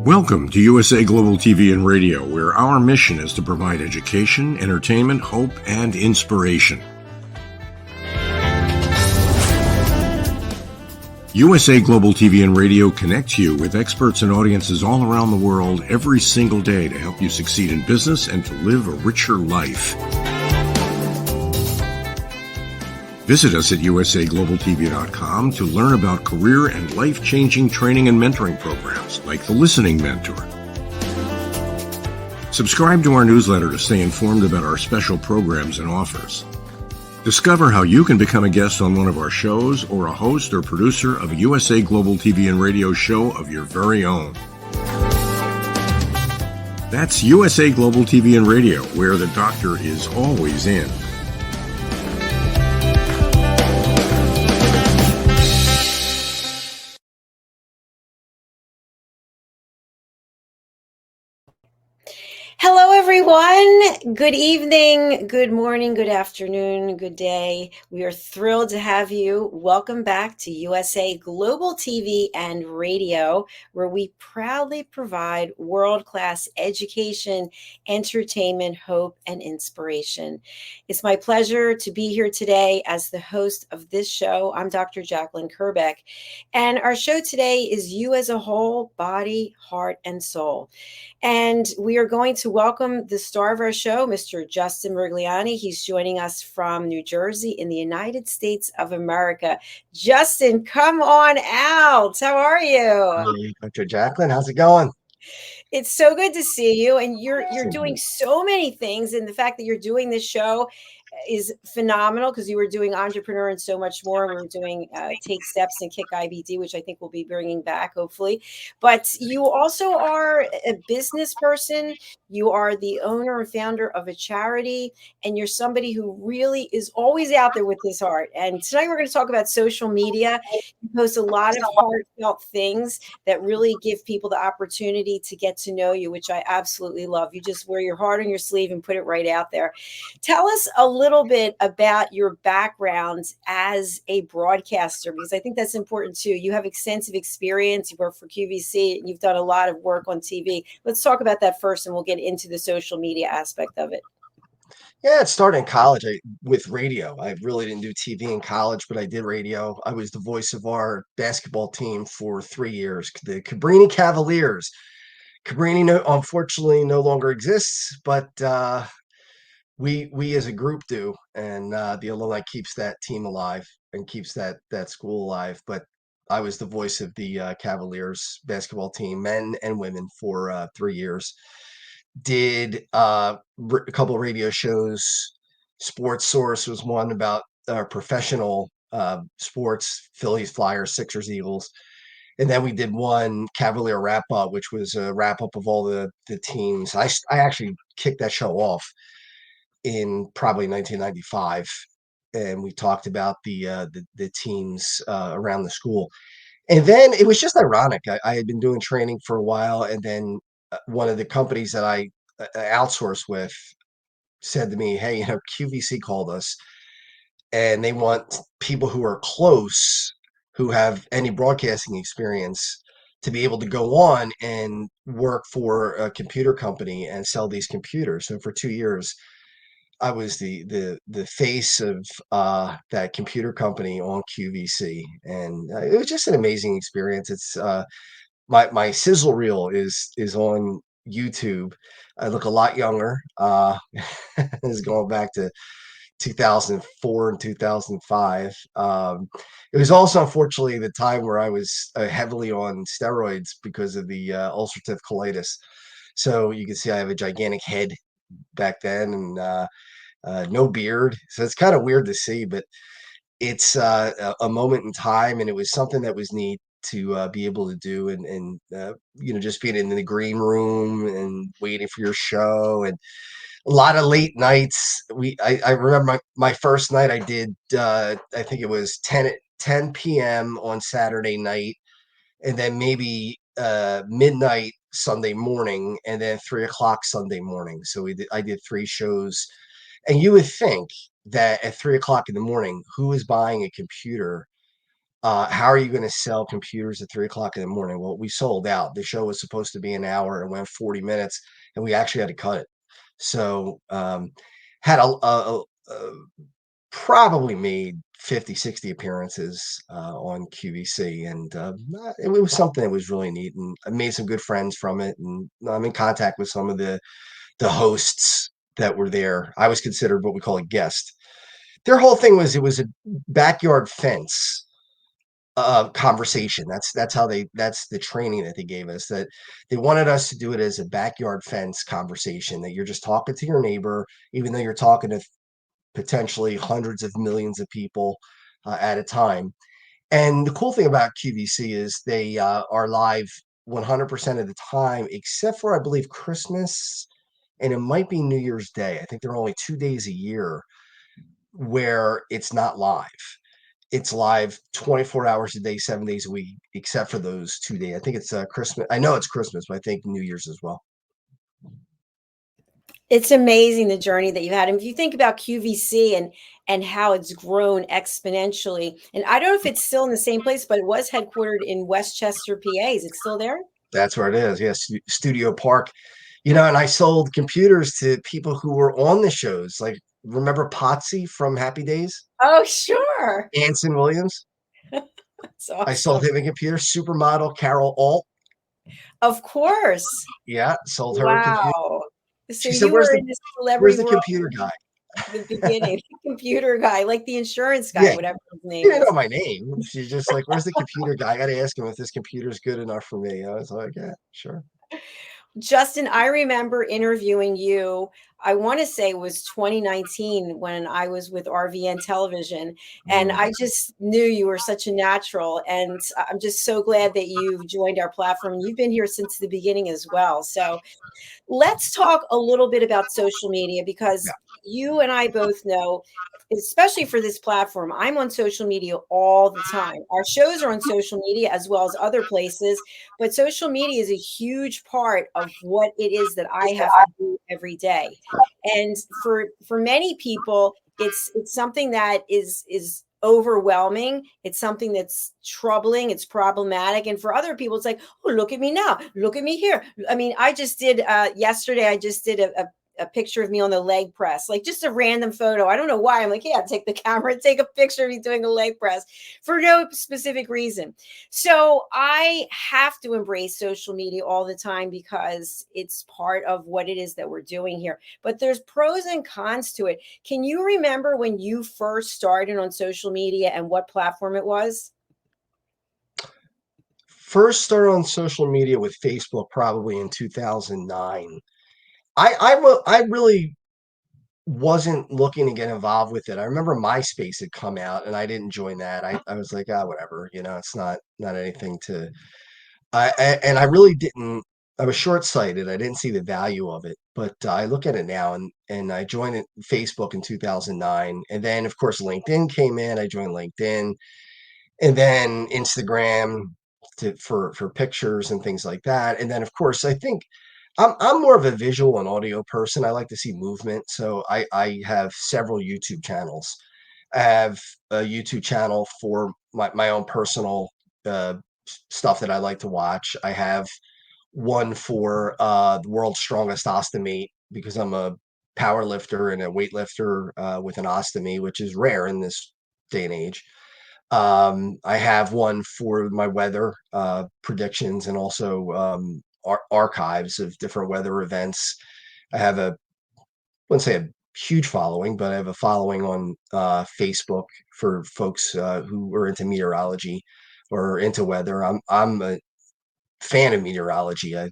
Welcome to USA Global TV and Radio, where our mission is to provide education, entertainment, hope, and inspiration. USA Global TV and Radio connects you with experts and audiences all around the world every single day to help you succeed in business and to live a richer life. Visit us at usaglobaltv.com to learn about career and life-changing training and mentoring programs like the Listening Mentor. Subscribe to our newsletter to stay informed about our special programs and offers. Discover how you can become a guest on one of our shows or a host or producer of a USA Global TV and Radio show of your very own. That's USA Global TV and Radio, where the doctor is always in. Hello, everyone. Good evening, good morning, good afternoon, good day. We are thrilled to have you. Welcome back to USA Global TV and Radio, where we proudly provide world-class education, entertainment, hope, and inspiration. It's my pleasure to be here today as the host of this show. I'm Dr. Jacalyn Kerbeck, and our show today is You as a Whole, Body, Heart, and Soul. And we are going to welcome the star of our show, Mr. Justin MIRIGLIANI. He's joining us from New Jersey in the United States of America. Justin, come on out. How are you? Dr. Jacalyn, how's it going? It's so good to see you. And you're doing so many things. And the fact that you're doing this show is phenomenal, because you were doing Entrepreneur and so much more. We were doing Take Steps and Kick IBD, which I think we'll be bringing back, hopefully. But you also are a business person. You are the owner and founder of a charity, and you're somebody who really is always out there with his heart. And tonight we're going to talk about social media. You post a lot of heartfelt things that really give people the opportunity to get to know you, which I absolutely love. You just wear your heart on your sleeve and put it right out there. Tell us a little bit about your background as a broadcaster, because I think that's important too. You have extensive experience. You work for QVC and you've done a lot of work on TV. Let's talk about that first, and we'll get into the social media aspect of it. Yeah, it started in college with radio. I really didn't do TV in college, but I did radio. I was the voice of our basketball team for 3 years, the Cabrini Cavaliers. Cabrini, unfortunately, no longer exists, but we as a group do, and the alumni keeps that team alive and keeps that school alive. But I was the voice of the Cavaliers basketball team, men and women, for 3 years. Did a couple of radio shows. Sports Source was one about professional sports, Phillies, Flyers, Sixers, Eagles. And then we did one Cavalier wrap up, which was a wrap up of all the teams. I actually kicked that show off in probably 1995, and we talked about the teams around the school. And then it was just ironic. I had been doing training for a while, and then one of the companies that I outsource with said to me, "Hey, QVC called us, and they want people who are close, who have any broadcasting experience, to be able to go on and work for a computer company and sell these computers." So for 2 years, I was the face of that computer company on QVC, and it was just an amazing experience. It's my sizzle reel is on YouTube. I look a lot younger. Is going back to 2004 and 2005. It was also, unfortunately, the time where I was heavily on steroids because of the ulcerative colitis. So you can see I have a gigantic head back then, and no beard. So it's kind of weird to see, but it's a moment in time, and it was something that was neat to be able to do, and just being in the green room and waiting for your show, and a lot of late nights. I remember my first night I did, I think it was 10 p.m. on Saturday night, and then maybe midnight Sunday morning, and then 3:00 Sunday morning. So I did 3 shows. And you would think that at 3:00 in the morning, who is buying a computer How are you going to sell computers at 3 o'clock in the morning? Well, we sold out. The show was supposed to be an hour and went 40 minutes, and we actually had to cut it. So, had probably made 50, 60 appearances on QVC, and it was something that was really neat. And I made some good friends from it, and I'm in contact with some of the hosts that were there. I was considered what we call a guest. Their whole thing was it was a backyard fence conversation. That's the training that they gave us, that they wanted us to do it as a backyard fence conversation, that you're just talking to your neighbor, even though you're talking to potentially hundreds of millions of people at a time. And the cool thing about QVC is they are live 100% of the time, except for, I believe, Christmas, and it might be New Year's Day. I think there are only 2 days a year where it's not live. It's live 24 hours a day, 7 days a week, except for those 2 days. I think it's Christmas. I know it's Christmas, but I think New Year's as well. It's amazing the journey that you've had. And if you think about QVC and how it's grown exponentially, and I don't know if it's still in the same place, but it was headquartered in Westchester, PA. Is it still there? That's where it is. Yes, Studio Park. And I sold computers to people who were on the shows. Like, remember Potsy from Happy Days? Oh, sure. Anson Williams. That's I sold awesome. him a computer. Supermodel Carol Alt. Of course. Yeah, sold her a computer. Wow. So She said, you were in this where's celebrity the world computer guy? from the beginning, the computer guy, like the insurance guy, Yeah, whatever his she name didn't know is. my name. She's just like, where's the computer guy? I got to ask him if this computer's good enough for me. I was like, yeah, sure. Justin, I remember interviewing you. I want to say it was 2019 when I was with RVN Television, and Mm. I just knew you were such a natural. And I'm just so glad that you've joined our platform. You've been here since the beginning as well. So let's talk a little bit about social media, Yeah. because you and I both know, especially for this platform, I'm on social media all the time. Our shows are on social media as well as other places, but social media is a huge part of what it is that I have to do every day. And for many people, it's something that is overwhelming. It's something that's troubling. It's problematic. And for other people, it's like, oh, look at me now. Look at me here. I mean, I just did yesterday, I just did a picture of me on the leg press, like just a random photo. I don't know why. I'm like, yeah, take the camera and take a picture of me doing a leg press for no specific reason. So I have to embrace social media all the time because it's part of what it is that we're doing here. But there's pros and cons to it. Can you remember when you first started on social media and what platform it was? First started on social media with Facebook probably in 2009. I really wasn't looking to get involved with it. I remember MySpace had come out and I didn't join that. I was like, whatever, it's not anything to. And I really didn't. I was short-sighted. I didn't see the value of it. But I look at it now, and I joined Facebook in 2009, and then of course LinkedIn came in. I joined LinkedIn, and then Instagram for pictures and things like that. And then of course I think I'm more of a visual and audio person. I like to see movement, so I have several YouTube channels. I have a YouTube channel for my own personal uh, stuff that I like to watch. I have one for the world's strongest ostomy, because I'm a power lifter and a weightlifter with an ostomy, which is rare in this day and age. I have one for my weather predictions, and also archives of different weather events. I have wouldn't say a huge following, but I have a following on Facebook for folks who are into meteorology or into weather. I'm a fan of meteorology. I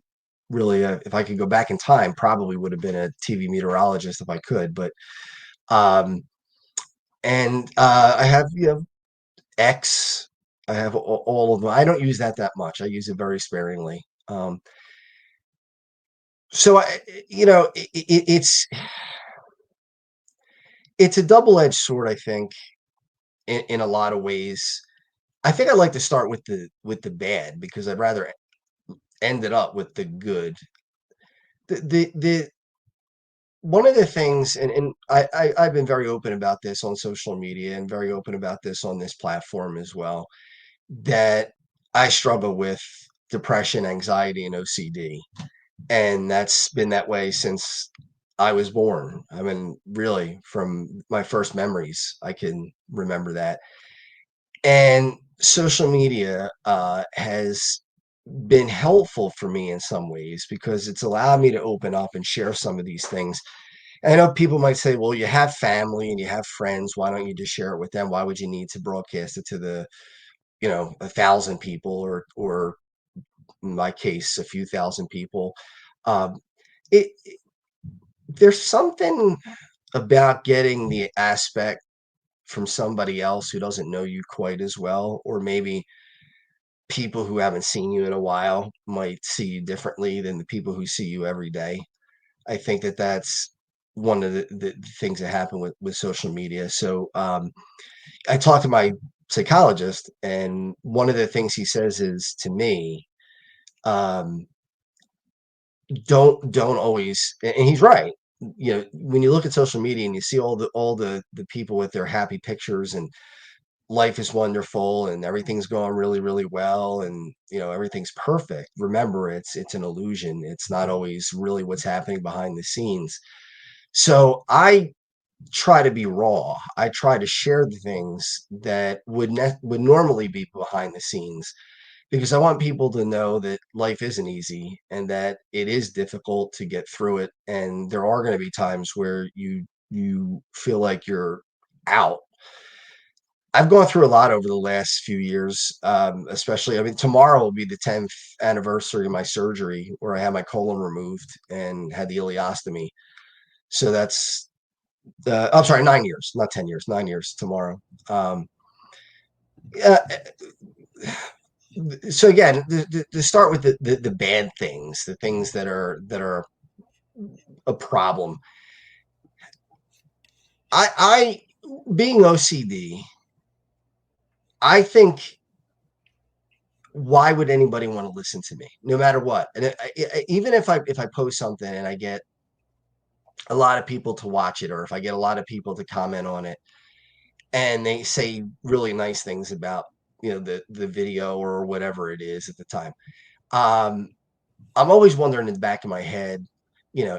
really, if I could go back in time, probably would have been a TV meteorologist if I could. But um, and I have X. I have all of them. I don't use that much. I use it very sparingly. So it's a double-edged sword, I think, in a lot of ways. I think I like to start with the bad, because I'd rather end it up with the good. The one of the things, and I've been very open about this on social media and very open about this on this platform as well, that I struggle with depression, anxiety, and OCD. And that's been that way since I was born. I mean, really, from my first memories, I can remember that. And social media has been helpful for me in some ways because it's allowed me to open up and share some of these things. And I know people might say, well, you have family and you have friends. Why don't you just share it with them? Why would you need to broadcast it to the, 1,000 people or in my case, a few thousand people? Um, it there's something about getting the aspect from somebody else who doesn't know you quite as well, or maybe people who haven't seen you in a while might see you differently than the people who see you every day. I think that that's one of the things that happen with social media. So I talked to my psychologist, and one of the things he says is to me, um, don't always, and he's right. When you look at social media and you see all the people with their happy pictures and life is wonderful and everything's going really, really well and everything's perfect. Remember, it's an illusion. It's not always really what's happening behind the scenes. So I try to be raw. I try to share the things that would normally be behind the scenes because I want people to know that life isn't easy and that it is difficult to get through it. And there are going to be times where you feel like you're out. I've gone through a lot over the last few years, especially, I mean, tomorrow will be the 10th anniversary of my surgery where I had my colon removed and had the ileostomy. So that's, I'm sorry, 9 years, not 10 years, 9 years tomorrow. Um, yeah, so again, to start with the bad things, the things that are a problem. I being OCD, I think why would anybody want to listen to me, no matter what? And even if I post something and I get a lot of people to watch it, or if I get a lot of people to comment on it, and they say really nice things about the video or whatever it is at the time, um, I'm always wondering in the back of my head,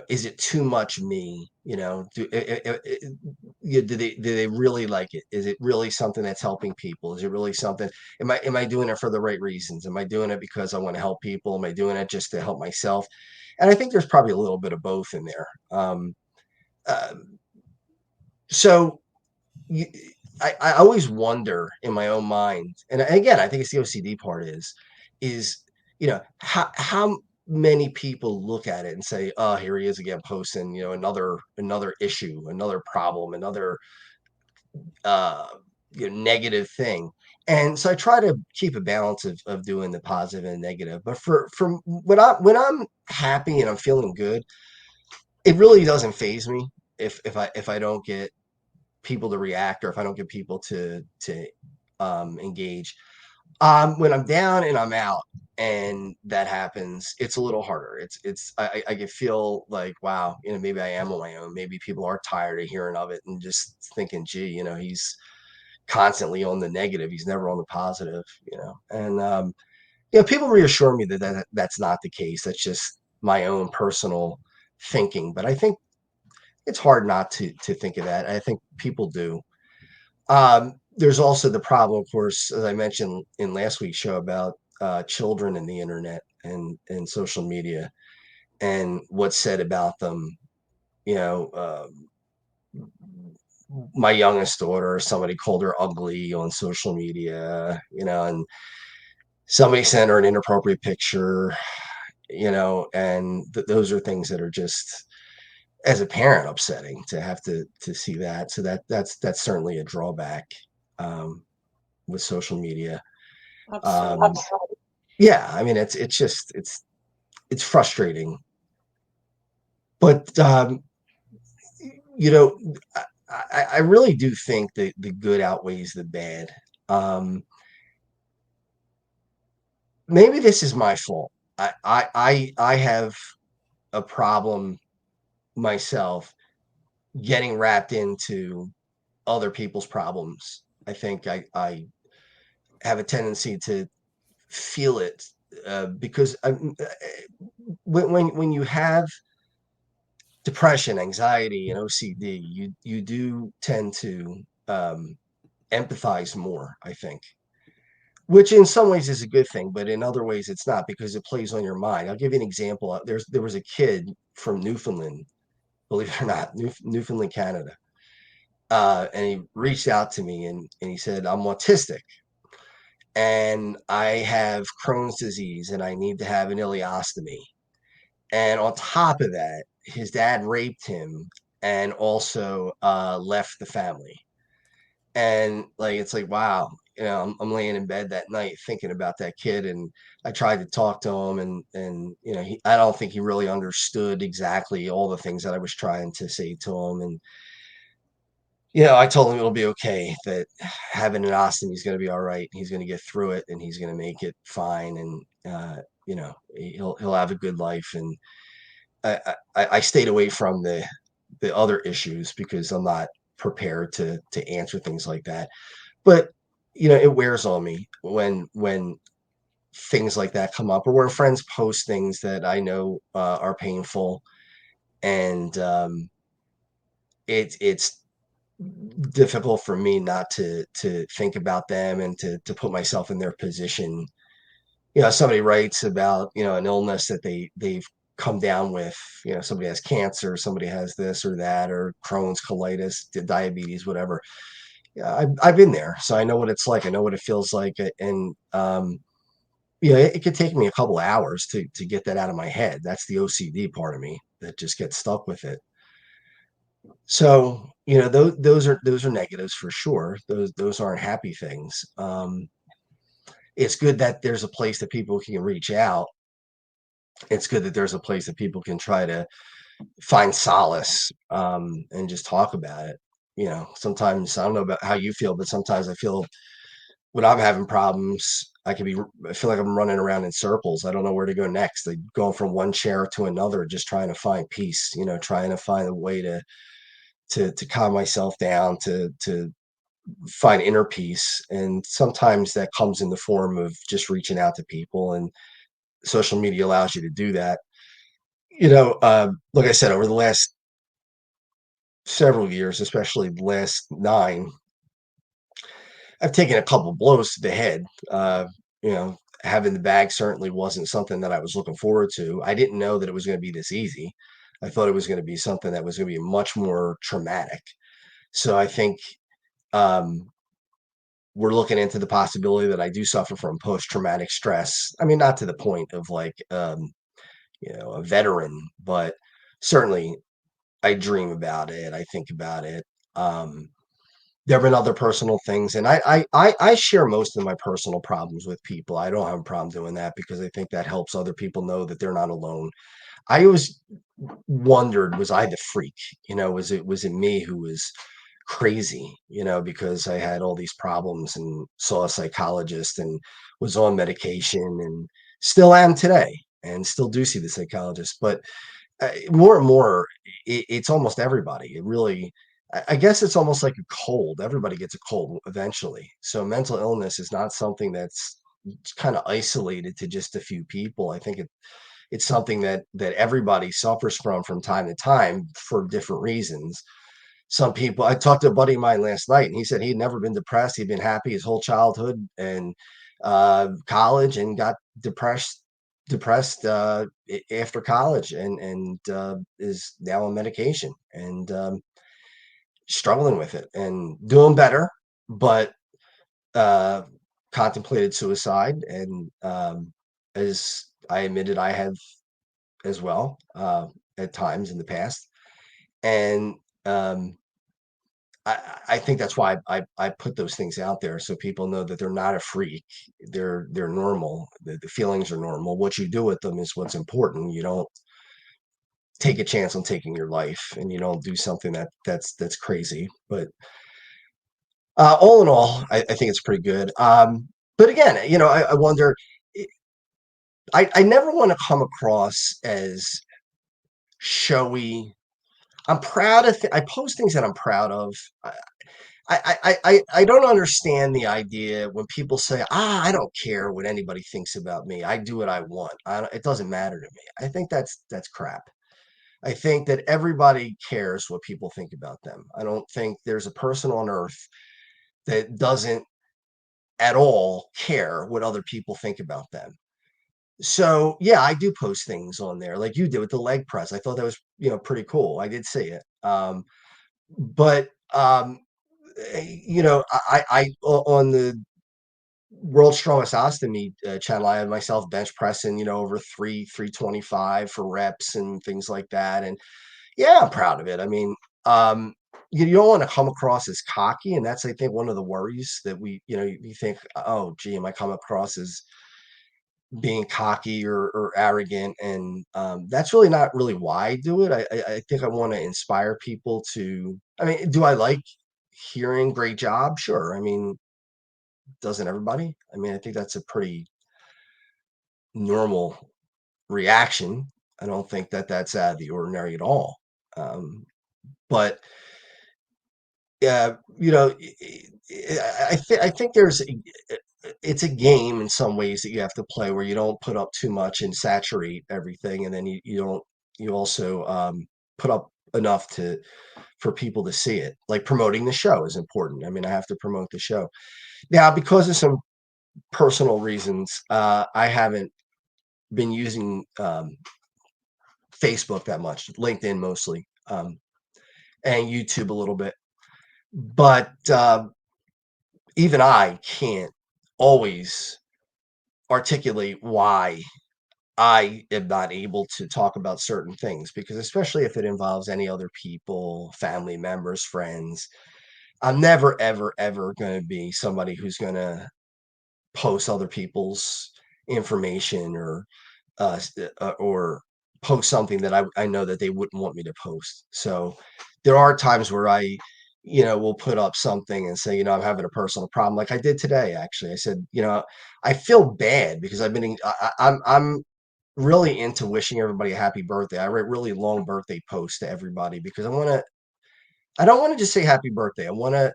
is it too much me? Do they really like it? Is it really something that's helping people? Is it really something? Am I doing it for the right reasons? Am I doing it because I want to help people? Am I doing it just to help myself? And I think there's probably a little bit of both in there. Uh, so you, I always wonder in my own mind, and again, I think it's the OCD part is how many people look at it and say, "Oh, here he is again posting, another issue, another problem, another uh, negative thing." And so I try to keep a balance of doing the positive and negative. But from when I'm happy and I'm feeling good, it really doesn't phase me if I don't get people to react or if I don't get people to engage. When I'm down and I'm out and that happens, it's a little harder. I can feel like, wow, maybe I am on my own. Maybe people are tired of hearing of it and just thinking, gee, he's constantly on the negative. He's never on the positive, And people reassure me that's not the case. That's just my own personal thinking. But I think it's hard not to think of that. I think people do. There's also the problem, of course, as I mentioned in last week's show about children and the internet and social media and what's said about them. You know, my youngest daughter, somebody called her ugly on social media, and somebody sent her an inappropriate picture, and those are things that are just, as a parent, upsetting to have to see that. So that's certainly a drawback with social media. Absolutely. Um, yeah, I mean it's just it's frustrating, but you know, I really do think that the good outweighs the bad. Um, Maybe this is my fault. I have a problem myself getting wrapped into other people's problems. I think I have a tendency to feel it because when you have depression, anxiety, and OCD, you do tend to empathize more, I think, which in some ways is a good thing, but in other ways it's not because it plays on your mind. I'll give you an example. There was a kid from Newfoundland, believe it or not, Newfoundland, Canada, and he reached out to me and he said, "I'm autistic and I have Crohn's disease and I need to have an ileostomy." And on top of that, his dad raped him and also left the family. And like it's like, wow, I'm laying in bed that night thinking about that kid, and I tried to talk to him, and I don't think he really understood exactly all the things that I was trying to say to him. And I told him it'll be okay, that having an ostomy is going to be all right. He's going to get through it, and he's going to make it fine, and he'll have a good life. And I stayed away from the other issues because I'm not prepared to answer things like that. But it wears on me when things like that come up, or when friends post things that I know are painful, and it's difficult for me not to think about them and to put myself in their position. Somebody writes about an illness that they've come down with. Somebody has cancer, somebody has this or that, or Crohn's, colitis, diabetes, whatever. Yeah, I've been there, so I know what it's like. I know what it feels like, and it could take me a couple of hours to get that out of my head. That's the OCD part of me that just gets stuck with it. So those are negatives for sure. Those aren't happy things. It's good that there's a place that people can reach out. It's good that there's a place that people can try to find solace and just talk about it. Sometimes I don't know about how you feel, but sometimes I feel when I'm having problems, I feel like I'm running around in circles. I don't know where to go next. Like going from one chair to another, just trying to find peace, trying to find a way to calm myself down, to find inner peace. And sometimes that comes in the form of just reaching out to people, and social media allows you to do that. Like I said, over the last several years, especially the last 9, I've taken a couple blows to the head. Having the bag certainly wasn't something that I was looking forward to. I didn't know that it was going to be this easy. I thought it was going to be something that was going to be much more traumatic. So I think um, we're looking into the possibility that I do suffer from post-traumatic stress. I mean, not to the point of like, a veteran, but certainly I dream about it. I think about it. Um, there have been other personal things, and I share most of my personal problems with people. I don't have a problem doing that because I think that helps other people know that they're not alone. I always wondered, was I the freak? Was it me who was crazy? Because I had all these problems and saw a psychologist and was on medication and still am today and still do see the psychologist. But more and more, it's almost everybody. It really, I guess it's almost like a cold. Everybody gets a cold eventually. So mental illness is not something that's kind of isolated to just a few people. I think it's something that everybody suffers from time to time for different reasons. Some people, I talked to a buddy of mine last night, and he said he'd never been depressed. He'd been happy his whole childhood and college, and got depressed after college, and is now on medication and struggling with it and doing better, but uh, contemplated suicide. And as I admitted, I have as well at times in the past. And I think that's why I put those things out there so people know that they're not a freak. They're normal. The feelings are normal. What you do with them is what's important. You don't take a chance on taking your life, and you don't do something that's crazy. But all in all, I think it's pretty good. But again, I wonder. I never want to come across as showy. I'm proud of. I post things that I'm proud of. I don't understand the idea when people say, I don't care what anybody thinks about me. I do what I want. It doesn't matter to me. I think that's crap. I think that everybody cares what people think about them. I don't think there's a person on earth that doesn't at all care what other people think about them. So yeah, I do post things on there like you did with the leg press. I thought that was, pretty cool. I did see it. But on the World's Strongest Ostomy channel, I had myself bench pressing, over 325 for reps and things like that. And yeah, I'm proud of it. I mean, um, you don't want to come across as cocky, and that's, I think, one of the worries that you think, oh, gee, am I come across as being cocky or arrogant? And that's really not really why I do it. I think I want to inspire people to. I mean, do I like hearing "great job"? Sure. I mean, doesn't everybody? I mean, I think that's a pretty normal reaction. I don't think that that's out of the ordinary at all. Um, but Yeah, I think it's a game in some ways that you have to play where you don't put up too much and saturate everything, and then you also put up enough to for people to see it. Like promoting the show is important. I mean, I have to promote the show. Now, because of some personal reasons, I haven't been using Facebook that much, LinkedIn mostly, and YouTube a little bit. But even I can't always articulate why I am not able to talk about certain things because, especially if it involves any other people, family members, friends, I'm never, ever, ever going to be somebody who's going to post other people's information or post something that I know that they wouldn't want me to post. So there are times where I, will put up something and say, I'm having a personal problem, like I did today. Actually, I said, I feel bad because I'm really into wishing everybody a happy birthday. I write really long birthday posts to everybody because I don't want to just say happy birthday. I want to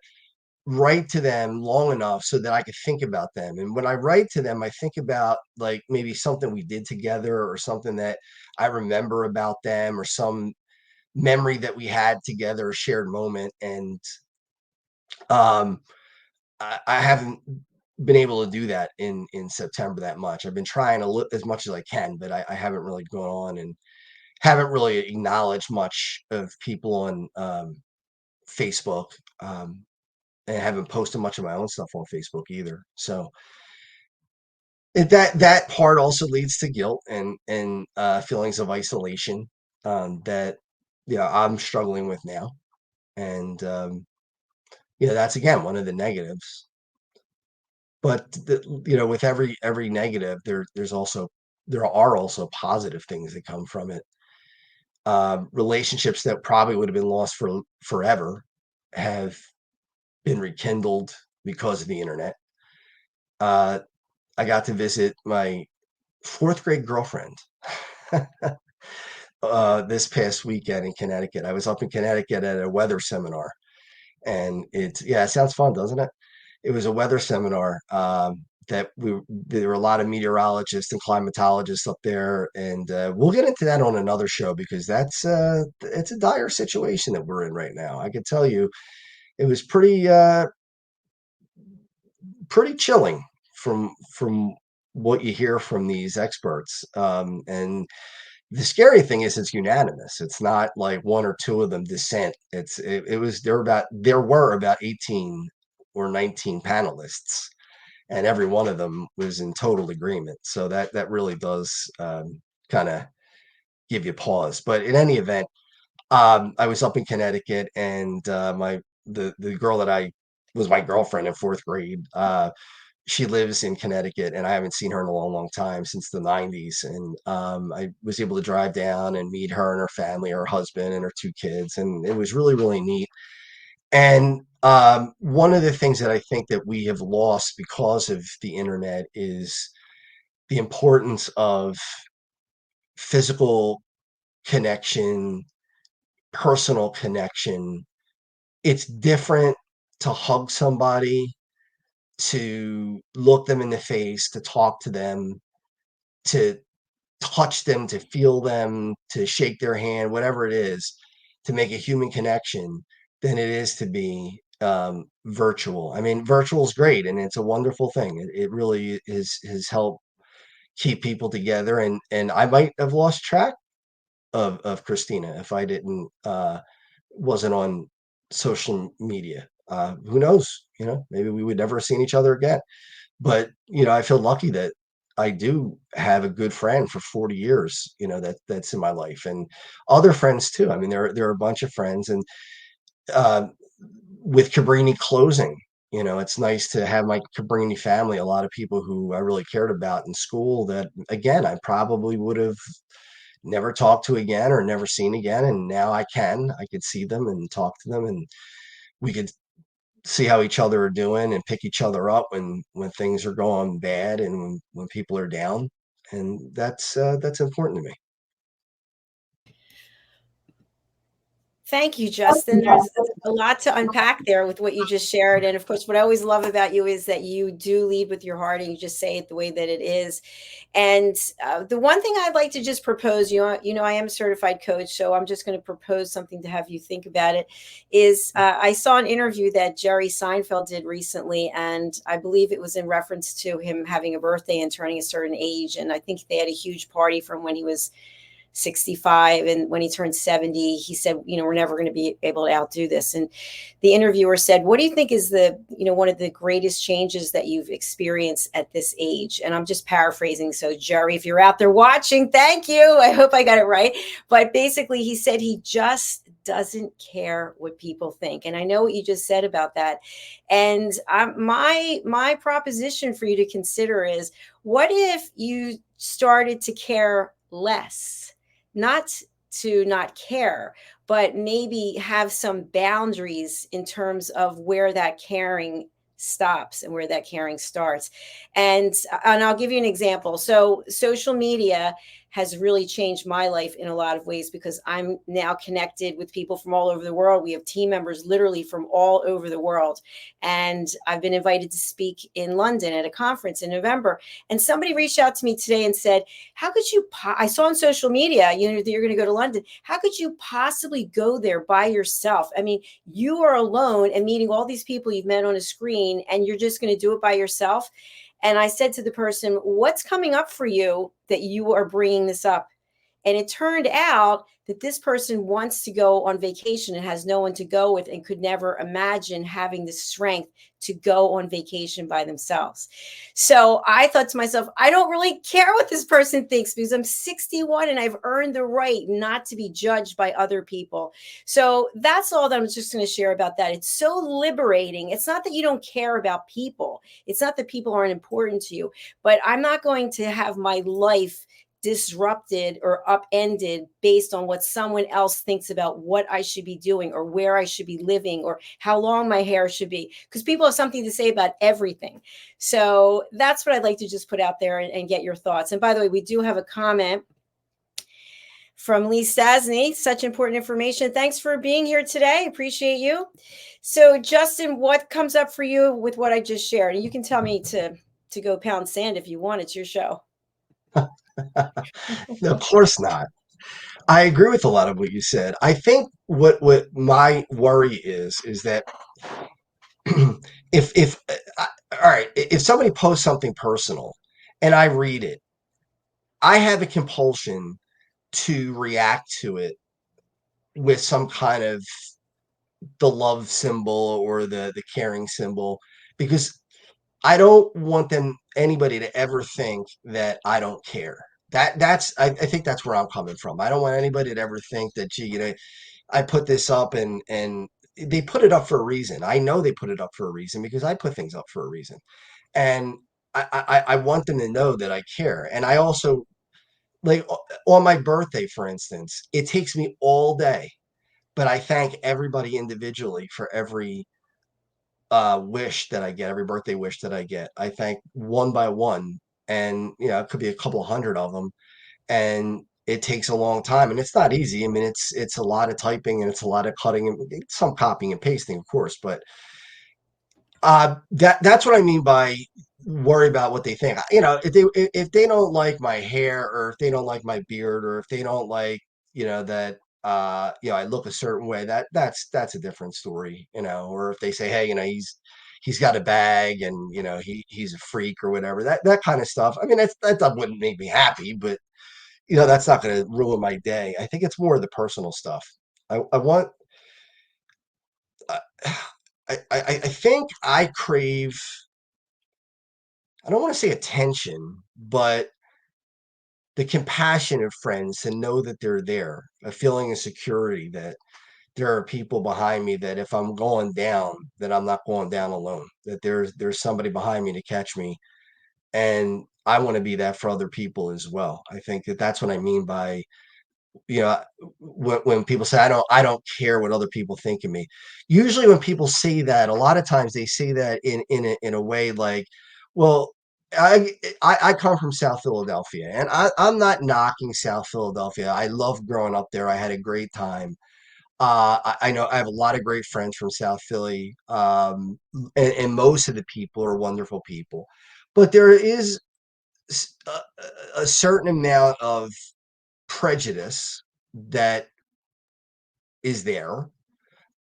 write to them long enough so that I could think about them. And when I write to them, I think about like maybe something we did together or something that I remember about them or some memory that we had together, a shared moment. And um, I haven't been able to do that in September that much. I've been trying to look as much as I can, but I haven't really gone on and haven't really acknowledged much of people on Facebook. And I haven't posted much of my own stuff on Facebook either. So that part also leads to guilt and feelings of isolation that I'm struggling with now, and that's again one of the negatives. But with every negative, there are also positive things that come from it. Relationships that probably would have been lost for forever have been rekindled because of the internet. Uh, I got to visit my fourth grade girlfriend this past weekend in Connecticut. I was up in Connecticut at a weather seminar, and it sounds fun, doesn't it? It was a weather seminar that there were a lot of meteorologists and climatologists up there, and we'll get into that on another show because it's a dire situation that we're in right now. I can tell you, it was pretty chilling from what you hear from these experts. And the scary thing is it's unanimous. It's not like one or two of them dissent. It was there were about 18 or 19 panelists, and every one of them was in total agreement. So that really does kind of give you pause. But in any event, I was up in Connecticut, and the girl that I was my girlfriend in fourth grade. She lives in Connecticut, and I haven't seen her in a long, long time since the 90s. And I was able to drive down and meet her and her family, her husband and her two kids, and it was really, really neat. And one of the things that I think that we have lost because of the internet is the importance of physical connection, personal connection. It's different to hug somebody, to look them in the face, to talk to them, to touch them, to feel them, to shake their hand, whatever it is, to make a human connection than it is to be virtual. I mean, virtual is great and it's a wonderful thing. It really has helped keep people together. And I might have lost track of Christina if I didn't wasn't on social media. Who knows? You know, maybe we would never have seen each other again. But, you know, I feel lucky that I do have a good friend for 40 years, you know, that's in my life, and other friends too. I mean, there are a bunch of friends, and uh, with Cabrini closing, you know, it's nice to have my Cabrini family, a lot of people who I really cared about in school that, again, I probably would have never talked to again or never seen again. And now I could see them and talk to them, and we could see how each other are doing and pick each other up when things are going bad and when people are down. And that's important to me. Thank you, Justin. There's a lot to unpack there with what you just shared. And of course, what I always love about you is that you do lead with your heart and you just say it the way that it is. And the one thing I'd like to just propose, I am a certified coach, so I'm just going to propose something to have you think about it. Is I saw an interview that Jerry Seinfeld did recently, and I believe it was in reference to him having a birthday and turning a certain age. And I think they had a huge party from when he was 65, and when he turned 70 he said, we're never going to be able to outdo this. And the interviewer said, what do you think is the one of the greatest changes that you've experienced at this age? And I'm just paraphrasing, so Jerry, if you're out there watching, thank you, I hope I got it right. But basically he said he just doesn't care what people think. And I know what you just said about that. And my proposition for you to consider is, what if you started to care less? Not to not care, but maybe have some boundaries in terms of where that caring stops and where that caring starts. And I'll give you an example. So social media has really changed my life in a lot of ways, because I'm now connected with people from all over the world. We have team members literally from all over the world. And I've been invited to speak in London at a conference in November. And somebody reached out to me today and said, how could you, I saw on social media, that you're going to go to London. How could you possibly go there by yourself? I mean, you are alone and meeting all these people you've met on a screen, and you're just going to do it by yourself. And I said to the person, what's coming up for you that you are bringing this up? And it turned out that this person wants to go on vacation and has no one to go with, and could never imagine having the strength to go on vacation by themselves. So I thought to myself, I don't really care what this person thinks, because I'm 61 and I've earned the right not to be judged by other people. So that's all that I'm just going to share about that. It's so liberating. It's not that you don't care about people. It's not that people aren't important to you, but I'm not going to have my life disrupted or upended based on what someone else thinks about what I should be doing, or where I should be living, or how long my hair should be, because people have something to say about everything. So that's what I'd like to just put out there and get your thoughts. And by the way, we do have a comment from Lee Stasny. Such important information. Thanks for being here today. Appreciate you. So Justin, what comes up for you with what I just shared? And you can tell me to go pound sand if you want. It's your show. No, of course not. I agree with a lot of what you said. I think what my worry is that if all right, if somebody posts something personal and I read it, I have a compulsion to react to it with some kind of the love symbol or the caring symbol, because I don't want anybody to ever think that I don't care. I think that's where I'm coming from. I don't want anybody to ever think that, gee, I put this up and they put it up for a reason. I know they put it up for a reason because I put things up for a reason. And I want them to know that I care. And I also, like, on my birthday, for instance, it takes me all day, but I thank everybody individually for every wish that I get, every birthday wish that I get. I thank one by one, and it could be a couple hundred of them, and it takes a long time, and it's not easy. I mean, it's a lot of typing and it's a lot of cutting and some copying and pasting, of course, but That's what I mean by worry about what they think. You know, if they don't like my hair, or if they don't like my beard, or if they don't like, that I look a certain way, that's a different story, or if they say, hey, he's got a bag, and he's a freak or whatever, that kind of stuff. I mean, that wouldn't make me happy, but that's not going to ruin my day. I think it's more of the personal stuff. I want I I think I crave, I don't want to say attention, but the compassion of friends, to know that they're there, a feeling of security that there are people behind me, that if I'm going down, that I'm not going down alone, that there's somebody behind me to catch me. And I want to be that for other people as well. I think that's what I mean by, you know, when people say, I don't care what other people think of me. Usually when people say that, a lot of times they say that in a way like, well, I come from South Philadelphia, and I'm not knocking South Philadelphia. I loved growing up there. I had a great time. I know I have a lot of great friends from South Philly, and most of the people are wonderful people, but there is a certain amount of prejudice that is there,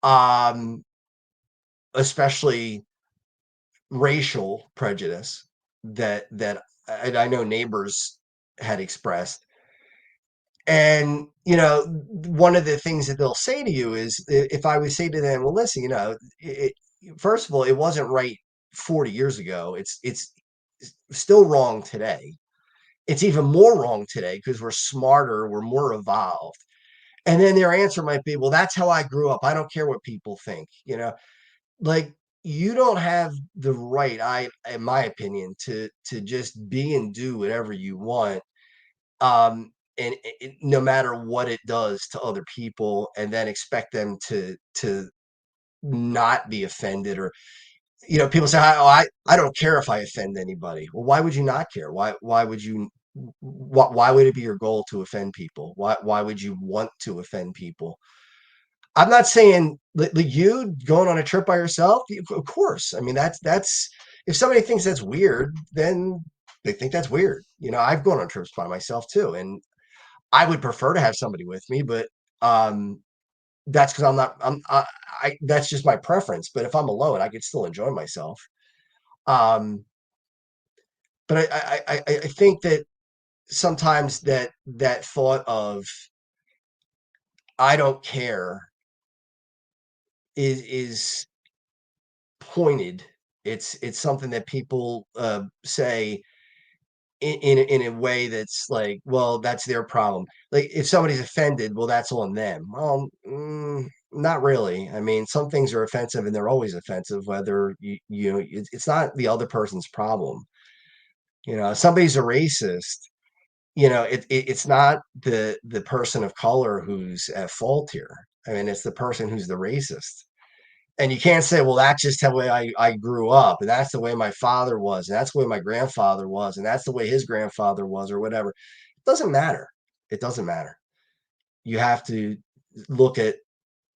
um, especially racial prejudice that I know neighbors had expressed. And one of the things that they'll say to you is, if I would say to them, well, listen, first of all, it wasn't right 40 years ago. It's still wrong today. It's even more wrong today because we're smarter, we're more evolved. And then their answer might be, well, that's how I grew up. I don't care what people think, like, you don't have the right, in my opinion, to just be and do whatever you want. And no matter what it does to other people, and then expect them to not be offended. Or, people say, oh, I don't care if I offend anybody. Well, why would you not care? Why would you, why would it be your goal to offend people? Why would you want to offend people? I'm not saying you going on a trip by yourself. Of course, I mean, that's if somebody thinks that's weird, then they think that's weird. I've gone on trips by myself too, and I would prefer to have somebody with me, but um, that's because I'm not. That's just my preference. But if I'm alone, I could still enjoy myself. Um, but I think that sometimes that thought of I don't care is pointed. It's something that people say in a way that's like, well, that's their problem. Like, if somebody's offended, well, that's on them. Well, not really. I mean, some things are offensive, and they're always offensive, whether it's not the other person's problem. If somebody's a racist, it's not the person of color who's at fault here. I mean, it's the person who's the racist. And you can't say, well, that's just the way I grew up, and that's the way my father was, and that's the way my grandfather was, and that's the way his grandfather was, or whatever. It doesn't matter. It doesn't matter. You have to look at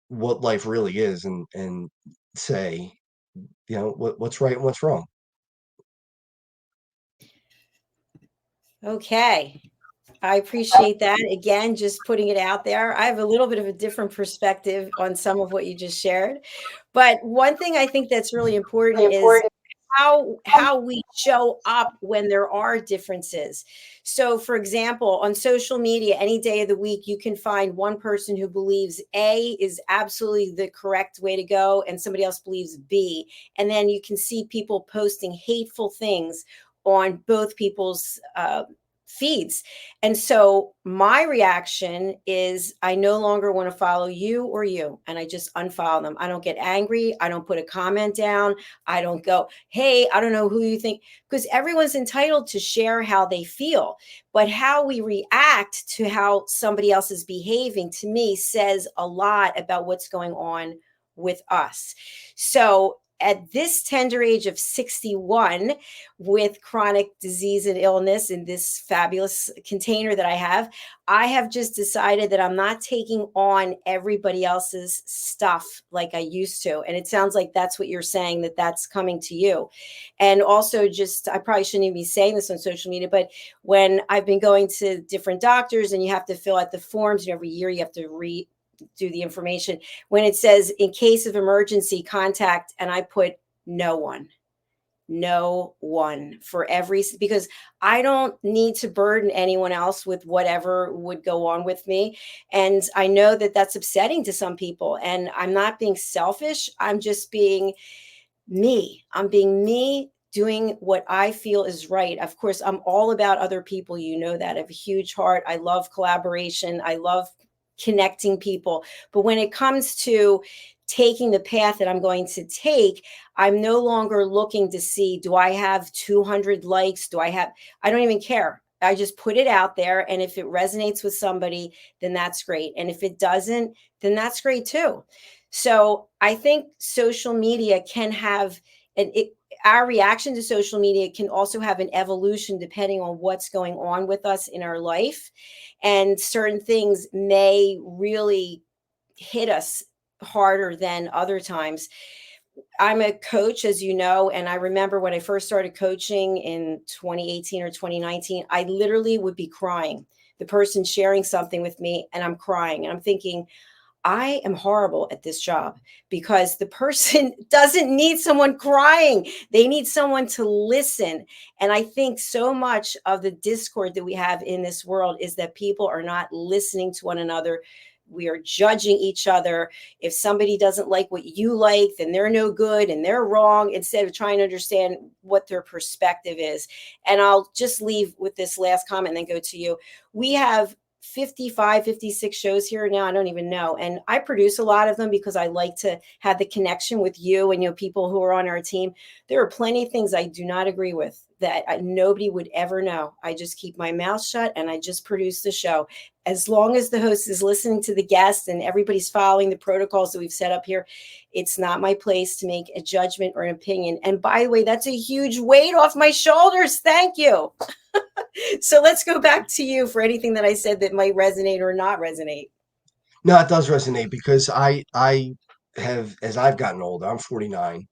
what life really is, and say, what's right and what's wrong. Okay. I appreciate that. Again, just putting it out there. I have a little bit of a different perspective on some of what you just shared. But one thing I think that's really important is how we show up when there are differences. So, for example, on social media, any day of the week, you can find one person who believes A is absolutely the correct way to go, and somebody else believes B. And then you can see people posting hateful things on both people's feeds. And so my reaction is I no longer want to follow you or you, and I just unfollow them. I don't get angry. I don't put a comment down. I don't go, hey, I don't know who you think, because everyone's entitled to share how they feel. But how we react to how somebody else is behaving, to me, says a lot about what's going on with us. So at this tender age of 61, with chronic disease and illness in this fabulous container that I have just decided that I'm not taking on everybody else's stuff like I used to. And it sounds like that's what you're saying, that that's coming to you. And also, just, I probably shouldn't even be saying this on social media, but when I've been going to different doctors and you have to fill out the forms, and every year you have to do the information, when it says in case of emergency contact, and I put no one for every, because I don't need to burden anyone else with whatever would go on with me. And I know that that's upsetting to some people, and I'm not being selfish. I'm just being me. I'm being me, doing what I feel is right. Of course, I'm all about other people. You know that. I have a huge heart. I love collaboration. I love connecting people. But when it comes to taking the path that I'm going to take, I'm no longer looking to see, do I have 200 likes? I don't even care. I just put it out there. And if it resonates with somebody, then that's great. And if it doesn't, then that's great too. So I think social media can have our reaction to social media can also have an evolution depending on what's going on with us in our life. And certain things may really hit us harder than other times. I'm a coach, as you know, and I remember when I first started coaching in 2018 or 2019, I literally would be crying. The person sharing something with me, and I'm crying, and I'm thinking, I am horrible at this job, because the person doesn't need someone crying. They need someone to listen. And I think so much of the discord that we have in this world is that people are not listening to one another. We are judging each other. If somebody doesn't like what you like, then they're no good and they're wrong, instead of trying to understand what their perspective is. And I'll just leave with this last comment and then go to you. We have 55, 56 shows here now. I don't even know. And I produce a lot of them because I like to have the connection with you and, people who are on our team. There are plenty of things I do not agree with that nobody would ever know. I just keep my mouth shut and I just produce the show. As long as the host is listening to the guest and everybody's following the protocols that we've set up here, it's not my place to make a judgment or an opinion. And by the way, that's a huge weight off my shoulders. Thank you. So let's go back to you for anything that I said that might resonate or not resonate. No, it does resonate because I have, as I've gotten older, I'm 49,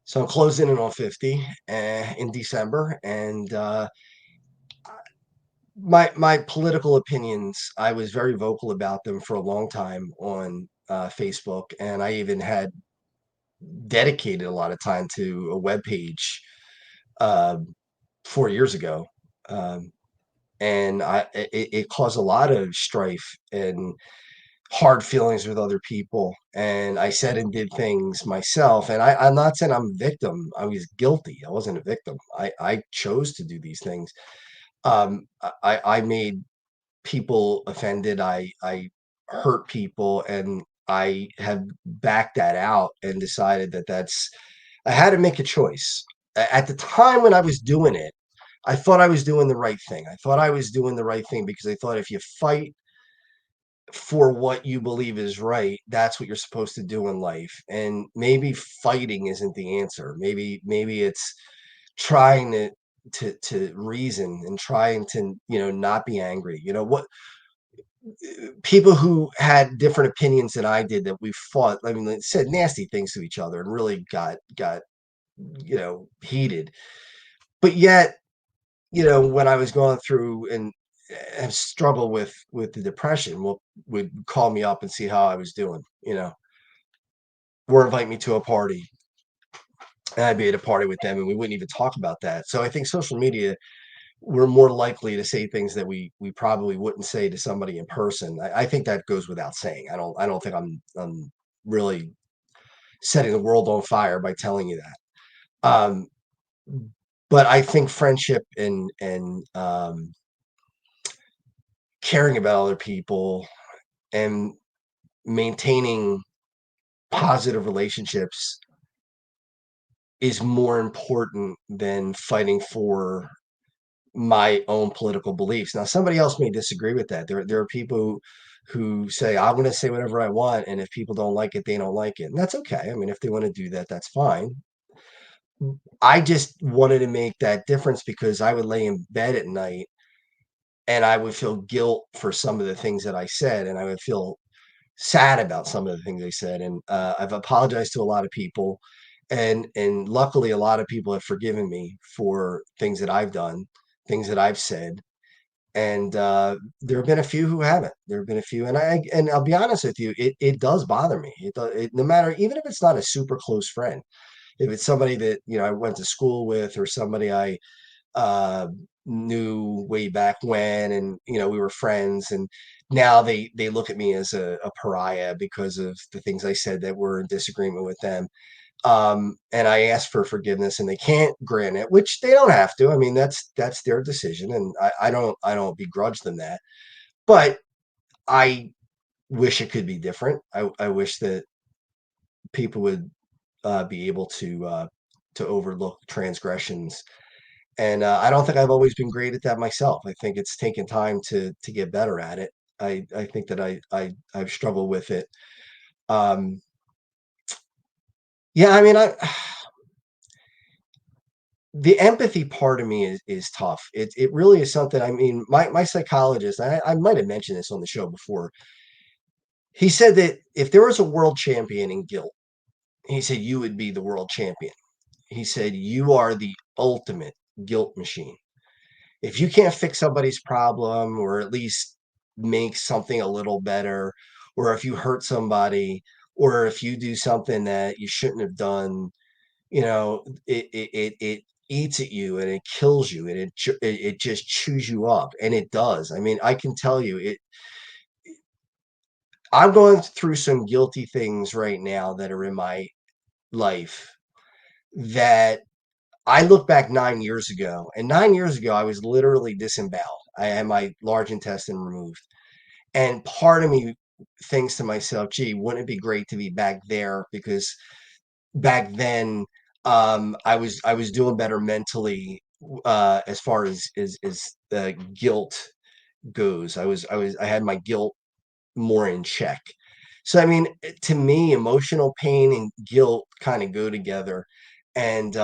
so I'm closing in on 50 in December, and my political opinions, I was very vocal about them for a long time on Facebook, and I even had dedicated a lot of time to a web page uh, 4 years ago. Um, and it caused a lot of strife and hard feelings with other people. And I said and did things myself. And I'm not saying I'm a victim. I was guilty. I wasn't a victim. I chose to do these things. I made people offended. I hurt people, and I have backed that out and decided that I had to make a choice. At the time when I was doing it, I thought I was doing the right thing. I thought I was doing the right thing because I thought if you fight for what you believe is right, that's what you're supposed to do in life. And maybe fighting isn't the answer. Maybe it's trying to reason and trying to, not be angry. What people who had different opinions than I did, that we fought, I mean, they said nasty things to each other and really got heated. But yet, when I was going through and have struggled with the depression, would call me up and see how I was doing, or invite me to a party, and I'd be at a party with them, and we wouldn't even talk about that. So I think social media, we're more likely to say things that we probably wouldn't say to somebody in person. I think that goes without saying. I don't think I'm really setting the world on fire by telling you that. But I think friendship and caring about other people and maintaining positive relationships is more important than fighting for my own political beliefs. Now, somebody else may disagree with that. There are people who say, I'm going to say whatever I want. And if people don't like it, they don't like it. And that's okay. I mean, if they want to do that, that's fine. I just wanted to make that difference because I would lay in bed at night and I would feel guilt for some of the things that I said. And I would feel sad about some of the things they said. And I've apologized to a lot of people. And luckily, a lot of people have forgiven me for things that I've done, things that I've said. And there have been a few who haven't. There have been a few, and I'll be honest with you, it does bother me. No matter, even if it's not a super close friend, if it's somebody that I went to school with, or somebody I uh, knew way back when, and we were friends, and now they look at me as a pariah because of the things I said that were in disagreement with them. And I ask for forgiveness and they can't grant it, which they don't have to. I mean, that's their decision, and I don't begrudge them that. But I wish it could be different. I wish that people would be able to overlook transgressions. And I don't think I've always been great at that myself. I think it's taken time to get better at it. I think that I've struggled with it. Um, yeah, I mean, the empathy part of me is tough. It really is something. I mean, my psychologist, I might have mentioned this on the show before. He said that if there was a world champion in guilt, he said you would be the world champion. He said you are the ultimate guilt machine. If you can't fix somebody's problem, or at least make something a little better, or if you hurt somebody, or if you do something that you shouldn't have done, it eats at you and it kills you, and it just chews you up, and it does. I mean, I can tell you it. I'm going through some guilty things right now that are in my life that I look back 9 years ago, and 9 years ago I was literally disemboweled. I had my large intestine removed, and part of me thinks to myself, "Gee, wouldn't it be great to be back there?" Because back then, I was doing better mentally, as far as the guilt goes. I had my guilt more in check. So I mean, to me, emotional pain and guilt kind of go together, and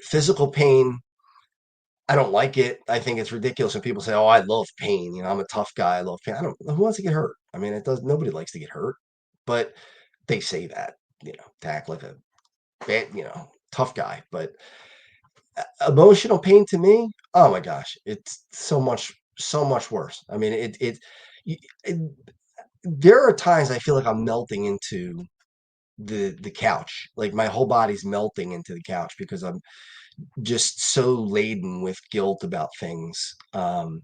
physical pain. I don't like it. I think it's ridiculous when people say, "Oh, I love pain. I'm a tough guy. I love pain." I don't. Who wants to get hurt? I mean, it does. Nobody likes to get hurt, but they say that, to act like a bad, tough guy. But emotional pain to me, oh my gosh, it's so much worse. I mean, y- it there are times I feel like I'm melting into the couch. Like my whole body's melting into the couch because I'm just so laden with guilt about things. And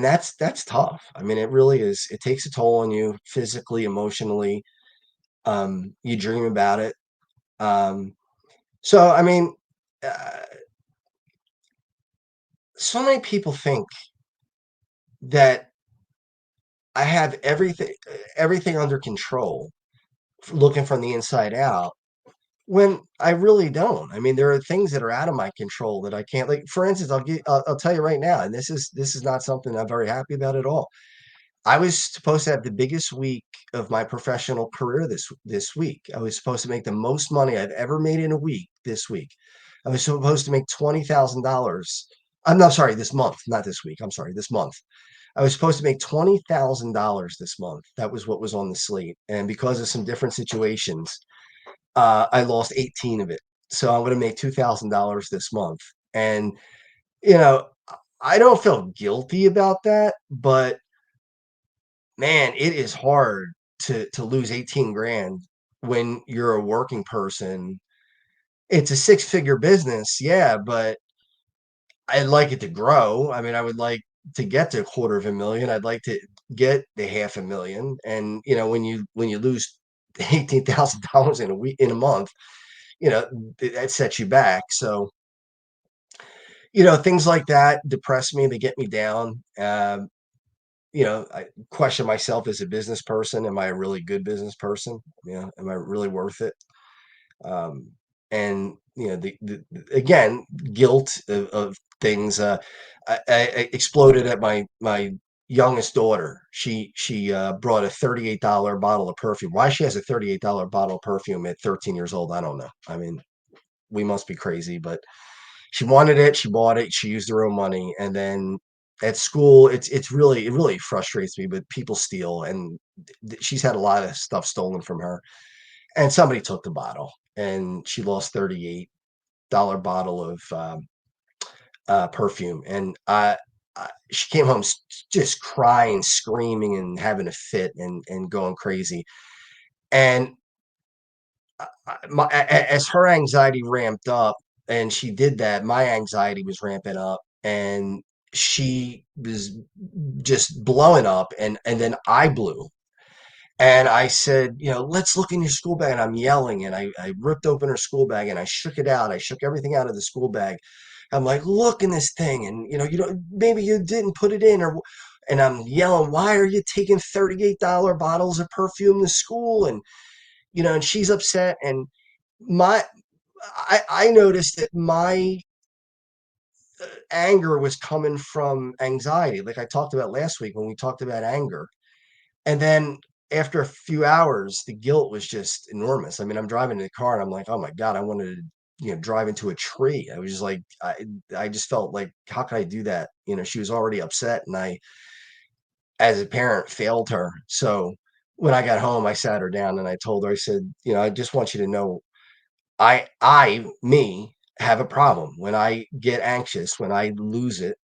that's tough. I mean, it really is. It takes a toll on you physically, emotionally. You dream about it. Um, so I mean, uh, so many people think that I have everything under control, looking from the inside out, when I really don't. I mean, there are things that are out of my control that I can't. Like, for instance, I'll tell you right now, and this is not something I'm very happy about at all. I was supposed to have the biggest week of my professional career this week. I was supposed to make the most money I've ever made in a week this week. I was supposed to make $20,000. I'm not sorry, this month, not this week. I'm sorry, this month. I was supposed to make $20,000 this month. That was what was on the slate. And because of some different situations, I lost 18 of it. So I'm going to make $2,000 this month. And, you know, I don't feel guilty about that, but man, it is hard to lose 18 grand when you're a working person. It's a six-figure business, yeah, but I'd like it to grow. I mean, I would like to get to a quarter of a million. I'd like to get the half a million. And when you lose $18,000 in a week, in a month, that sets you back. So things like that depress me. They get me down. I question myself as a business person. Am I a really good business person? Am I really worth it? And again, guilt of things. I exploded at my youngest daughter, she brought a $38 bottle of perfume. Why she has a $38 bottle of perfume at 13 years old, I don't know. I mean, we must be crazy, but she wanted it. She bought it. She used her own money, and then at school, it really frustrates me. But people steal, and she's had a lot of stuff stolen from her. And somebody took the bottle, and she lost $38 bottle of perfume. And she came home just crying, screaming, and having a fit, and going crazy. And as her anxiety ramped up, and she did that, my anxiety was ramping up, and she was just blowing up, and then I blew. And I said, let's look in your school bag. And I'm yelling, and I ripped open her school bag, and I shook it out. I shook everything out of the school bag. I'm like, look in this thing, and you don't, maybe you didn't put it in, and I'm yelling, why are you taking $38 bottles of perfume to school? And she's upset, and my I noticed that my anger was coming from anxiety, like I talked about last week when we talked about anger. And then after a few hours, the guilt was just enormous. I mean, I'm driving in the car, and I'm like, oh my God, I wanted to, drive into a tree. I was just like, I just felt like, how could I do that? She was already upset, and I, as a parent, failed her. So when I got home, I sat her down, and I told her, I said, I just want you to know, me, have a problem. When I get anxious, when I lose it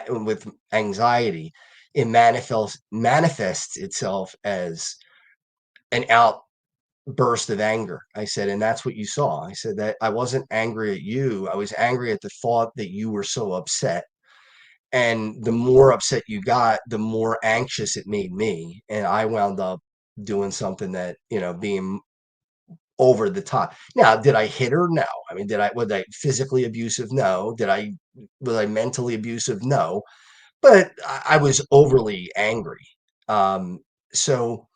with anxiety, it manifests itself as an outburst of anger. I said, and that's what you saw. I said that I wasn't angry at you. I was angry at the thought that you were so upset. And the more upset you got, the more anxious it made me. And I wound up doing something that, being over the top. Now, did I hit her? No. I mean, was I physically abusive? No. Was I mentally abusive? No. But I was overly angry. Um, so,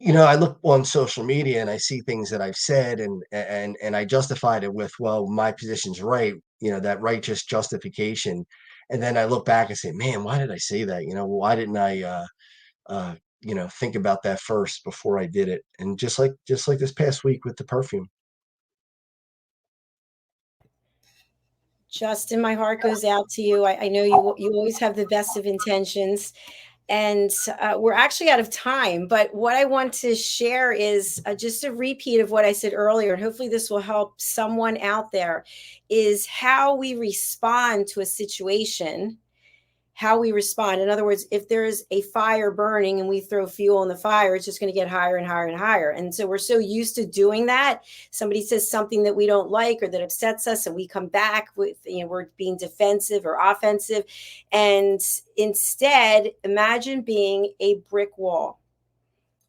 I look on social media, and I see things that I've said, and I justified it with, well, my position's right, that righteous justification. And then I look back and say, man, why did I say that? Why didn't I think about that first before I did it? And just like this past week with the perfume. Justin, my heart goes out to you. I know you always have the best of intentions, and we're actually out of time. But what I want to share is just a repeat of what I said earlier, and hopefully this will help someone out there. Is how we respond to a situation, how we respond. In other words, if there's a fire burning and we throw fuel in the fire, it's just going to get higher and higher and higher. And so we're so used to doing that. Somebody says something that we don't like or that upsets us, and we come back with, we're being defensive or offensive. And instead, imagine being a brick wall.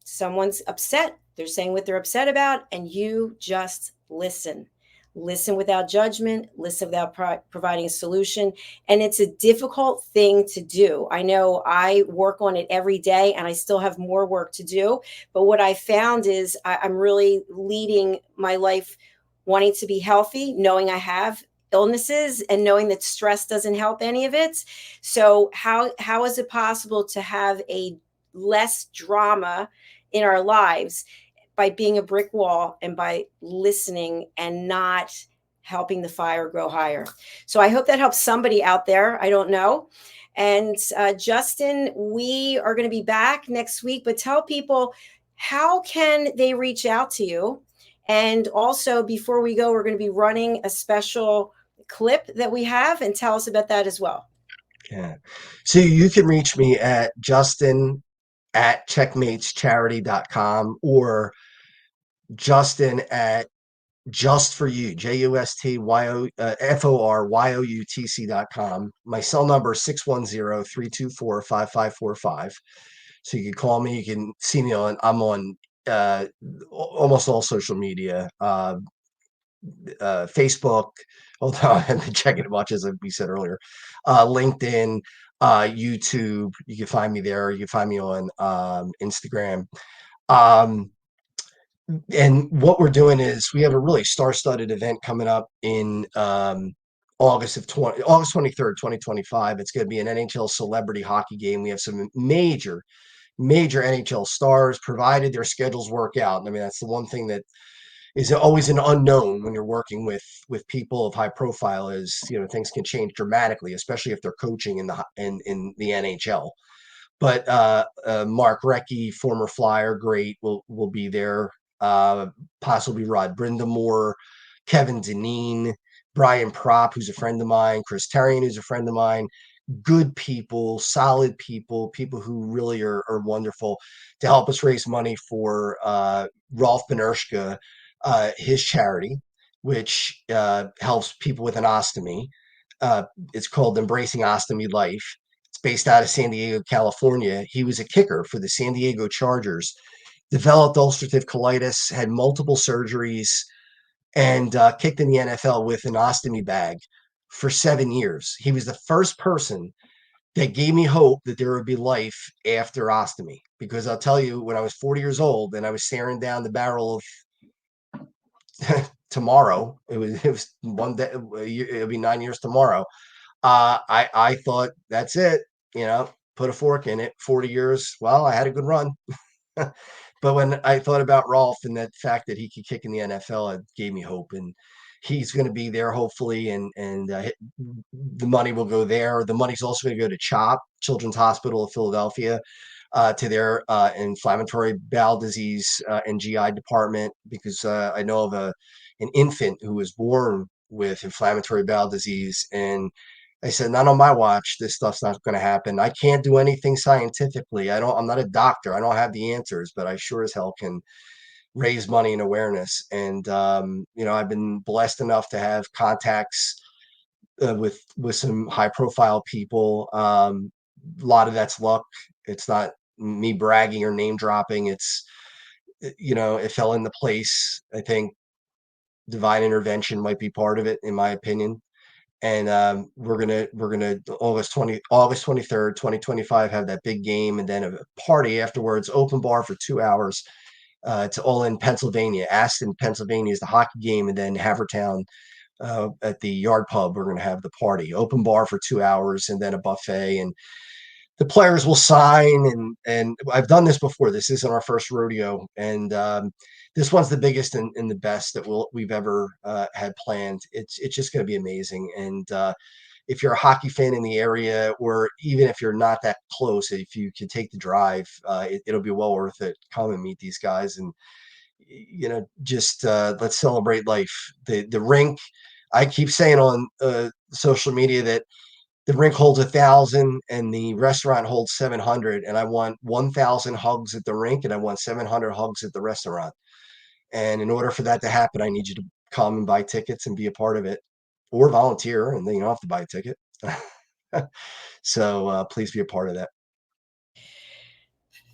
Someone's upset. They're saying what they're upset about, and you just listen. Listen without judgment, listen without providing a solution. And it's a difficult thing to do. I know I work on it every day, and I still have more work to do. But what I found is I'm really leading my life wanting to be healthy, knowing I have illnesses, and knowing that stress doesn't help any of it. So how is it possible to have a less drama in our lives by being a brick wall and by listening and not helping the fire grow higher? So I hope that helps somebody out there. I don't know. And Justin, we are going to be back next week, but tell people, how can they reach out to you? And also, before we go, we're going to be running a special clip that we have, and tell us about that as well. Yeah. So you can reach me at Justin@checkmatescharity.com, or Justin at Just For You, JustForYoutC.com. My cell number is 610-324-5545. So you can call me. You can see me I'm on almost all social media, Facebook. Although I haven't been checking it much, as we said earlier, LinkedIn, YouTube. You can find me there. You can find me on Instagram. And what we're doing is we have a really star-studded event coming up in August 23rd, 2025. It's going to be an NHL celebrity hockey game. We have some major NHL stars, provided their schedules work out. I mean, that's the one thing that is always an unknown when you're working with people of high profile. Is, you know, things can change dramatically, especially if they're coaching in the NHL. But Mark Recchi, former Flyer, great, will be there. Possibly Rod Brindamore, Kevin Dineen, Brian Propp, who's a friend of mine, Chris Terrian, who's a friend of mine. Good people, solid people, people who really are wonderful to help us raise money for Rolf Benershka, his charity, which helps people with an ostomy. It's called Embracing Ostomy Life. It's based out of San Diego, California. He was a kicker for the San Diego Chargers, developed ulcerative colitis, had multiple surgeries, and kicked in the NFL with an ostomy bag for 7 years. He was the first person that gave me hope that there would be life after ostomy. Because I'll tell you, when I was 40 years old and I was staring down the barrel of tomorrow, it was one day, it'll be 9 years tomorrow. I thought that's it, you know, put a fork in it. 40 years. Well, I had a good run. But when I thought about Rolf and that fact that he could kick in the NFL, it gave me hope. And he's going to be there hopefully, and the money will go there. The money's also going to go to CHOP, Children's Hospital of Philadelphia, to their inflammatory bowel disease and GI department, because I know of an infant who was born with inflammatory bowel disease, and I said, not on my watch. This stuff's not going to happen. I can't do anything scientifically. I'm not a doctor. I don't have the answers, but I sure as hell can raise money and awareness. And, you know, I've been blessed enough to have contacts with some high profile people. A lot of that's luck. It's not me bragging or name dropping. It's, you know, it fell into place. I think divine intervention might be part of it, in my opinion. And we're gonna August 23rd, 2025, have that big game, and then a party afterwards, open bar for 2 hours. It's all in Pennsylvania. Aston, Pennsylvania is the hockey game, and then Havertown at the Yard Pub, we're gonna have the party. Open bar for 2 hours, and then a buffet, and the players will sign. And I've done this before. This isn't our first rodeo, and this one's the biggest and the best that we've ever had planned. It's just going to be amazing. And if you're a hockey fan in the area, or even if you're not that close, if you can take the drive, it'll be well worth it. Come and meet these guys, and you know, just let's celebrate life. The rink. I keep saying on social media that the rink holds 1,000 and the restaurant holds 700, and I want 1,000 hugs at the rink and I want 700 hugs at the restaurant. And in order for that to happen, I need you to come and buy tickets and be a part of it, or volunteer, and then you don't have to buy a ticket. So please be a part of that.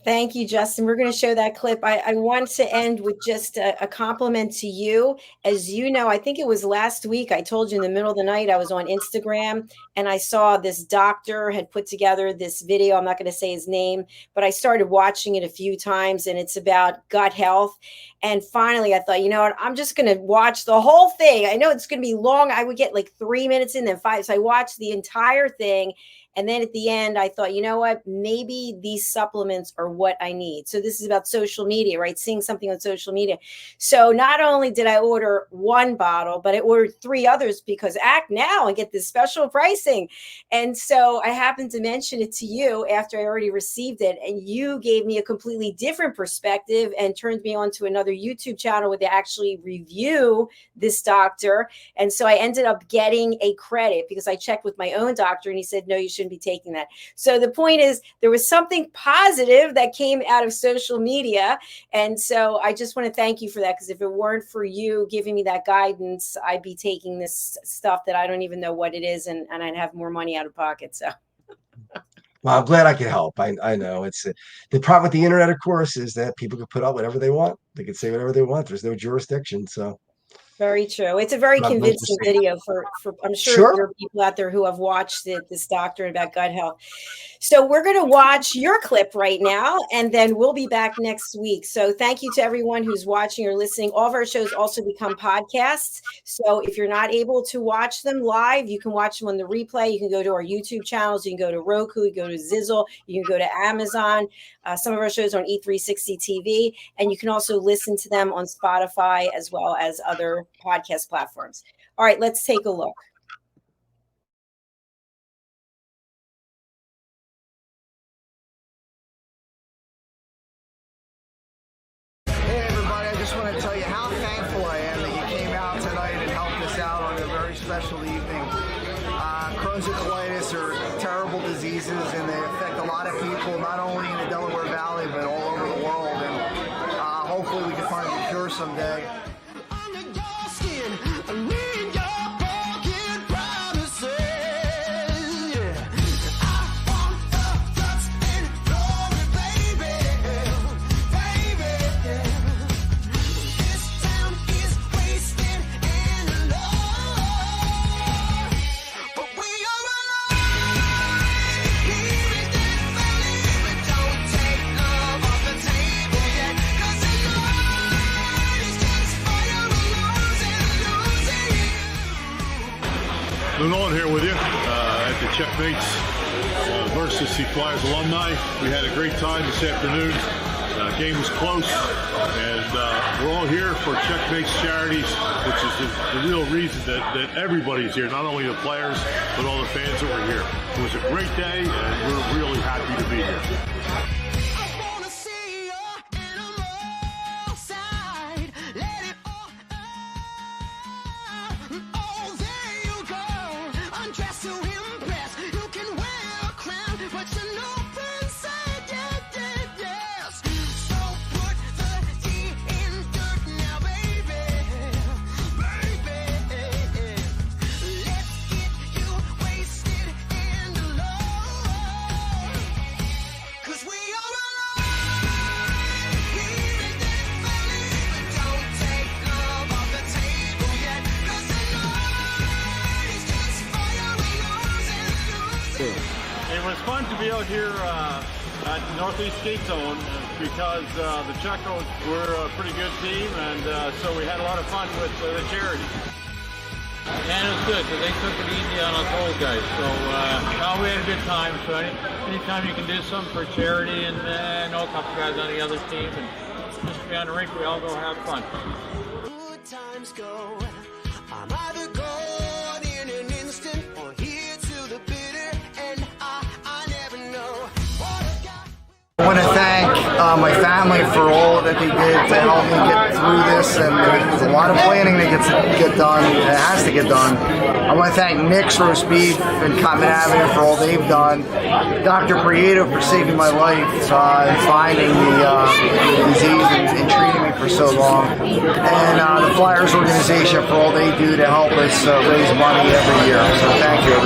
Thank you, Justin. We're going to show that clip. I want to end with just a compliment to you. As you know, I think it was last week, I told you in the middle of the night, I was on Instagram and I saw this doctor had put together this video. I'm not going to say his name, but I started watching it a few times, and it's about gut health. And finally, I thought, you know what, I'm just going to watch the whole thing. I know it's going to be long. I would get like 3 minutes in, then 5. So I watched the entire thing. And then at the end, I thought, you know what, maybe these supplements are what I need. So this is about social media, right? Seeing something on social media. So not only did I order one bottle, but I ordered 3 others, because act now and get this special pricing. And so I happened to mention it to you after I already received it. And you gave me a completely different perspective and turned me on to another YouTube channel where they actually review this doctor. And so I ended up getting a credit, because I checked with my own doctor and he said, no, you shouldn't be taking that. So the point is, there was something positive that came out of social media. And so I just want to thank you for that, because if it weren't for you giving me that guidance, I'd be taking this stuff that I don't even know what it is, and I'd have more money out of pocket. So Well, I'm glad I could help. I know it's the problem with the internet, of course, is that people can put up whatever they want. They can say whatever they want. There's no jurisdiction. So Very true. It's a very convincing video for I'm sure there are people out there who have watched this doctrine about gut health. So we're going to watch your clip right now, and then we'll be back next week. So thank you to everyone who's watching or listening. All of our shows also become podcasts. So if you're not able to watch them live, you can watch them on the replay. You can go to our YouTube channels. You can go to Roku. You can go to Zizzle. You can go to Amazon. Some of our shows are on E360 TV, and you can also listen to them on Spotify as well as other podcast platforms. All right, let's take a look. Hey everybody, I just want to tell you how thankful I am that you came out tonight and helped us out on a very special evening. Crohn's and colitis are terrible diseases and they affect a lot of people, not only in the Delaware Valley, but all over the world. And hopefully we can find a cure someday. Nolan here with you at the Checkmates versus the Flyers alumni. We had a great time this afternoon. Game was close, and we're all here for Checkmates Charities, which is the real reason that everybody's here, not only the players, but all the fans that were here. It was a great day, and we're really happy to be here. It was fun to be out here at the Northeast Skate Zone because the Checos were a pretty good team, and so we had a lot of fun with the charity. And it was good because they took it easy on us old guys. So we had a good time. So anytime you can do something for charity, and I know a couple guys on the other team, and just be on the rink, we all go have fun. Good times go. I'm either gone in an instant or here to the bitter end. I never know what I've got. I want to thank my family for all that they did to help me get through this, and there's a lot of planning that gets to get done. It has to get done. I want to thank Nick's Roast Beef and Cotton Avenue for all they've done, Dr. Prieto for saving my life, and finding the disease and treating me for so long, and the Flyers organization for all they do to help us raise money every year. So thank you.